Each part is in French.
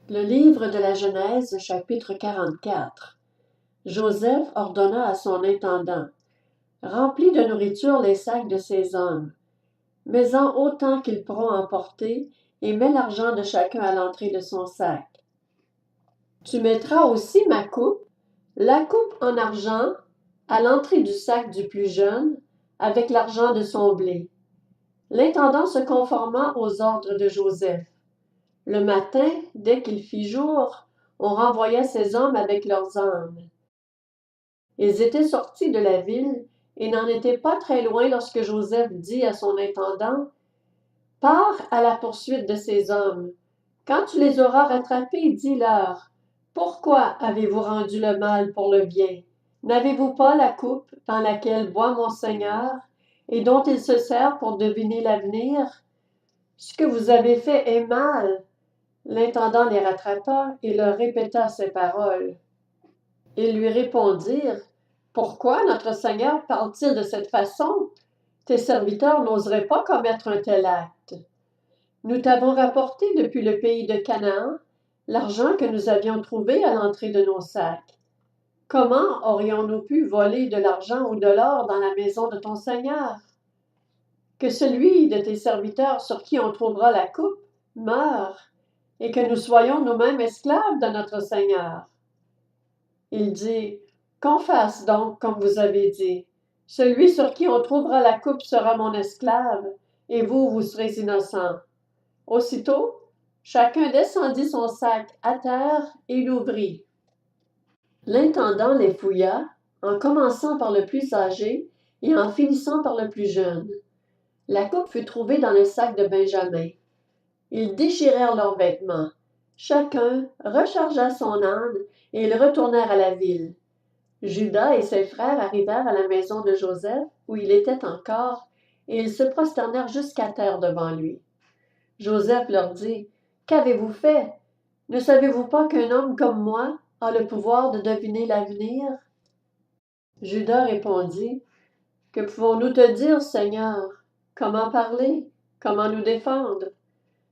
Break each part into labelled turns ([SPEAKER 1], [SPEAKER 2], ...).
[SPEAKER 1] Le livre de la Genèse, chapitre 44. Joseph ordonna à son intendant: Remplis de nourriture les sacs de ces hommes. Mets-en autant qu'ils pourront emporter, et mets l'argent de chacun à l'entrée de son sac. Tu mettras aussi ma coupe, la coupe en argent, à l'entrée du sac du plus jeune, avec l'argent de son blé. L'intendant se conforma aux ordres de Joseph. Le matin, dès qu'il fit jour, on renvoya ces hommes avec leurs ânes. Ils étaient sortis de la ville et n'en étaient pas très loin lorsque Joseph dit à son intendant: Pars à la poursuite de ces hommes. Quand tu les auras rattrapés, dis-leur: Pourquoi avez-vous rendu le mal pour le bien? N'avez-vous pas la coupe dans laquelle boit mon Seigneur et dont il se sert pour deviner l'avenir? Ce que vous avez fait est mal. L'intendant les rattrapa et leur répéta ces paroles. Ils lui répondirent: Pourquoi notre Seigneur parle-t-il de cette façon? Tes serviteurs n'oseraient pas commettre un tel acte. Nous t'avons rapporté depuis le pays de Canaan l'argent que nous avions trouvé à l'entrée de nos sacs. Comment aurions-nous pu voler de l'argent ou de l'or dans la maison de ton Seigneur? Que celui de tes serviteurs sur qui on trouvera la coupe meure, et que nous soyons nous-mêmes esclaves de notre Seigneur. Il dit: Qu'on fasse donc comme vous avez dit. Celui sur qui on trouvera la coupe sera mon esclave, et vous serez innocents. Aussitôt, chacun descendit son sac à terre et l'ouvrit. L'intendant les fouilla, en commençant par le plus âgé et en finissant par le plus jeune. La coupe fut trouvée dans le sac de Benjamin. Ils déchirèrent leurs vêtements. Chacun rechargea son âne et ils retournèrent à la ville. Judas et ses frères arrivèrent à la maison de Joseph, où il était encore, et ils se prosternèrent jusqu'à terre devant lui. Joseph leur dit: Qu'avez-vous fait? Ne savez-vous pas qu'un homme comme moi a le pouvoir de deviner l'avenir? Judas répondit: Que pouvons-nous te dire, Seigneur? Comment parler? Comment nous défendre?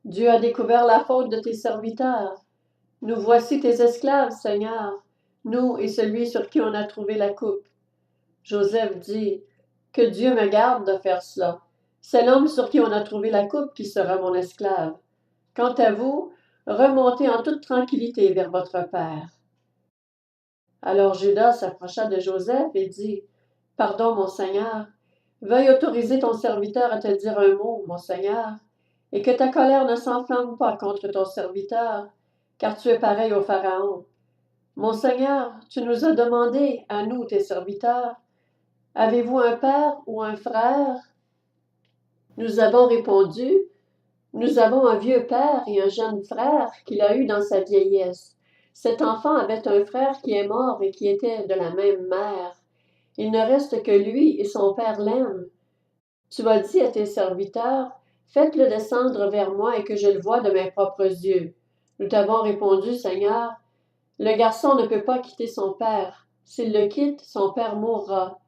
[SPEAKER 1] Dieu a découvert la faute de tes serviteurs. Nous voici tes esclaves, Seigneur, nous et celui sur qui on a trouvé la coupe. Joseph dit: Que Dieu me garde de faire cela. C'est l'homme sur qui on a trouvé la coupe qui sera mon esclave. Quant à vous, remontez en toute tranquillité vers votre père. Alors Judas s'approcha de Joseph et dit: Pardon, mon Seigneur, veuille autoriser ton serviteur à te dire un mot, mon Seigneur, et que ta colère ne s'enflamme pas contre ton serviteur, car tu es pareil au Pharaon. Mon Seigneur, tu nous as demandé, à nous, tes serviteurs: Avez-vous un père ou un frère? Nous avons répondu: Nous avons un vieux père et un jeune frère qu'il a eu dans sa vieillesse. Cet enfant avait un frère qui est mort et qui était de la même mère. Il ne reste que lui et son père l'aiment. Tu as dit à tes serviteurs: Faites-le descendre vers moi et que je le voie de mes propres yeux. Nous t'avons répondu, Seigneur: Le garçon ne peut pas quitter son père. S'il le quitte, son père mourra.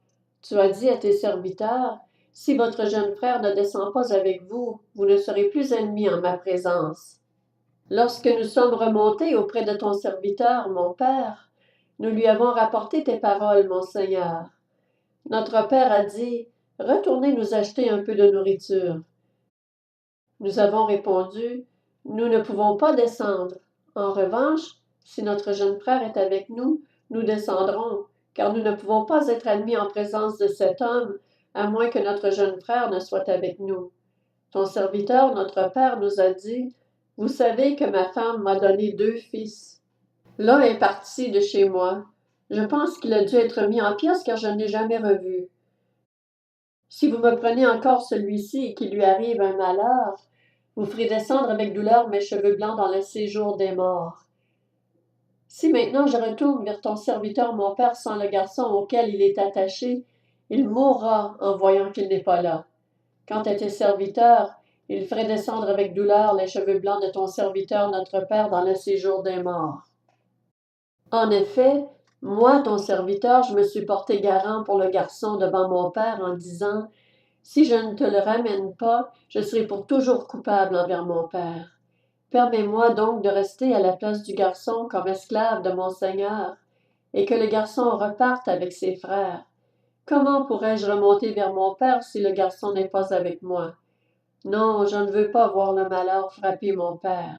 [SPEAKER 1] Tu as dit à tes serviteurs: Si votre jeune frère ne descend pas avec vous, vous ne serez plus ennemis en ma présence. Lorsque nous sommes remontés auprès de ton serviteur, mon père, nous lui avons rapporté tes paroles, mon Seigneur. Notre père a dit: Retournez nous acheter un peu de nourriture. Nous avons répondu: Nous ne pouvons pas descendre. En revanche, si notre jeune frère est avec nous, nous descendrons, car nous ne pouvons pas être admis en présence de cet homme, à moins que notre jeune frère ne soit avec nous. Ton serviteur, notre père, nous a dit: Vous savez que ma femme m'a donné 2 fils. L'un est parti de chez moi. Je pense qu'il a dû être mis en pièces car je ne l'ai jamais revu. Si vous me prenez encore celui-ci et qu'il lui arrive un malheur, vous ferez descendre avec douleur mes cheveux blancs dans le séjour des morts. Si maintenant je retourne vers ton serviteur mon père sans le garçon auquel il est attaché, il mourra en voyant qu'il n'est pas là. Quant à tes serviteurs, ils feraient descendre avec douleur les cheveux blancs de ton serviteur notre père dans le séjour des morts. En effet, moi, ton serviteur, je me suis porté garant pour le garçon devant mon père en disant: Si je ne te le ramène pas, je serai pour toujours coupable envers mon père. Permets-moi donc de rester à la place du garçon comme esclave de mon Seigneur, et que le garçon reparte avec ses frères. Comment pourrais-je remonter vers mon père si le garçon n'est pas avec moi? Non, je ne veux pas voir le malheur frapper mon père.